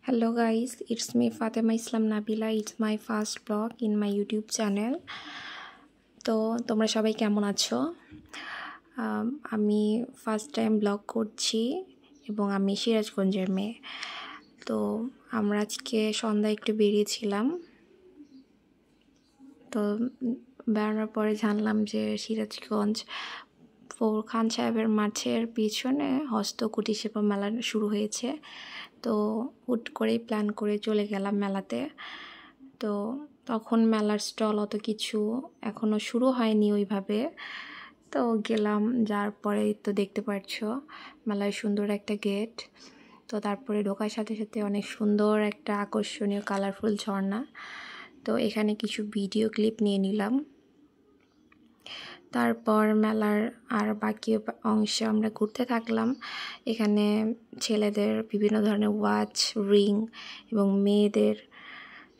Hello guys, it's me Fatima Islam Nabila. It's my first vlog in my YouTube channel. তো তোমরা সবাই কেমন আছো? আমি ফার্স্ট টাইম ব্লগ করছি এবং আমি সিরাজগঞ্জের মেয়ে। তো আমরা আজকে সন্ধ্যায় একটু বেরিয়েছিলাম। তো বেড়ানোর পরে জানলাম যে সিরাজগঞ্জ খান সাহেবের মাঠের পিছনে হস্তকুটির শিল্প মেলা শুরু হয়েছে। তো হুট করেই প্ল্যান করে চলে গেলাম মেলাতে। তো তখন মেলার স্টল অত কিছু এখনও শুরু হয়নি ওইভাবে। তো গেলাম, যার পরে তো দেখতে পাচ্ছ মেলায় সুন্দর একটা গেট। তো তারপরে ঢোকার সাথে সাথে অনেক সুন্দর একটা আকর্ষণীয় কালারফুল ঝর্ণা। তো এখানে কিছু ভিডিও ক্লিপ নিয়ে নিলাম। তারপর মেলার আর বাকি অংশে আমরা ঘুরতে থাকলাম। এখানে ছেলেদের বিভিন্ন ধরনের ওয়াচ, রিং এবং মেয়েদের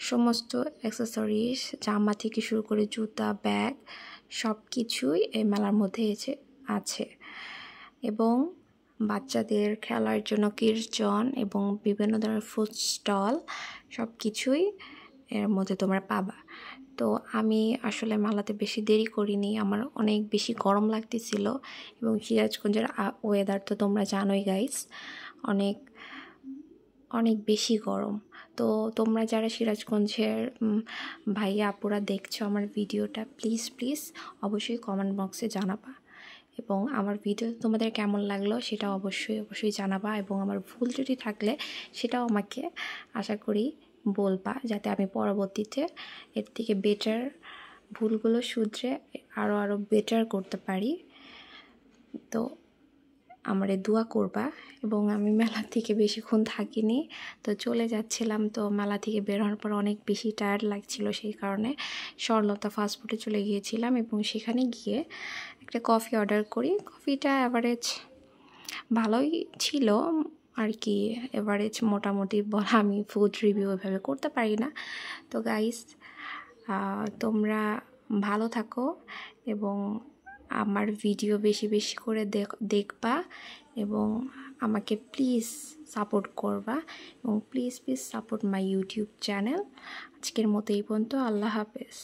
সমস্ত অ্যাক্সেসরিজ, জামা থেকে শুরু করে জুতা, ব্যাগ সব কিছুই এই মেলার মধ্যে আছে। এবং বাচ্চাদের খেলার জন্য কিডস জোন এবং বিভিন্ন ধরনের ফুড স্টল সব কিছুই এর মধ্যে তোমরা পাবা। তো আমি আসলে মেলাতে বেশি দেরি করিনি, আমার অনেক বেশি গরম লাগতেছিল এবং সিরাজগঞ্জের ওয়েদার তো তোমরা জানোই গাইস, অনেক বেশি গরম। তো তোমরা যারা সিরাজগঞ্জের ভাইয়া আপুরা দেখছো আমার ভিডিওটা, প্লিজ অবশ্যই কমেন্ট বক্সে জানাবা এবং আমার ভিডিও তোমাদের কেমন লাগলো সেটাও অবশ্যই জানাবা এবং আমার ভুল যদি থাকলে সেটাও আমাকে আশা করি বলবা, যাতে আমি পরবর্তীতে এর থেকে বেটার ভুলগুলো শুধরে আরও বেটার করতে পারি। তো আমারে দোয়া করবা। এবং আমি মেলা থেকে বেশিক্ষণ থাকিনি, তো চলে যাচ্ছিলাম। তো মেলা থেকে বের হওয়ার পর অনেক বেশি টায়ার্ড লাগছিল, সেই কারণে স্বর্ণলতা ফাস্টফুডে চলে গিয়েছিলাম এবং সেখানে গিয়ে একটা কফি অর্ডার করি। কফিটা অ্যাভারেজ ভালোই ছিল আর কি, এভারেজ মোটামুটি বলা, আমি ফুড রিভিউ ওইভাবে করতে পারি না। তো গাইস, তোমরা ভালো থাকো এবং আমার ভিডিও বেশি করে দেখবা এবং আমাকে প্লিজ সাপোর্ট করবা এবং please support my YouTube channel. আজকের মতো এই পর্যন্ত। আল্লাহ হাফেজ।